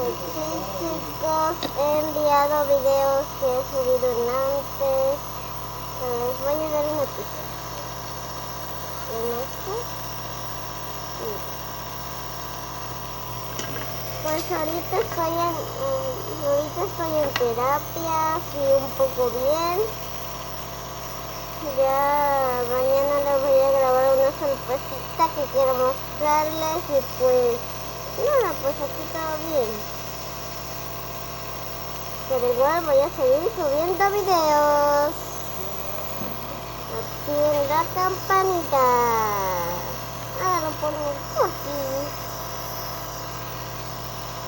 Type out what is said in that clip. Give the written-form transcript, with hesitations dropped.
Pues sí, chicos, he enviado videos que he subido en antes. Les voy a dar una pista. ¿En esto? Sí. Pues ahorita estoy en terapia, sí, un poco bien. Ya mañana les voy a grabar una sorpresita que quiero mostrarles y pues nada, pues aquí todo bien. Pero igual voy a seguir subiendo videos. Activen la campanita. Ahora lo pongo aquí.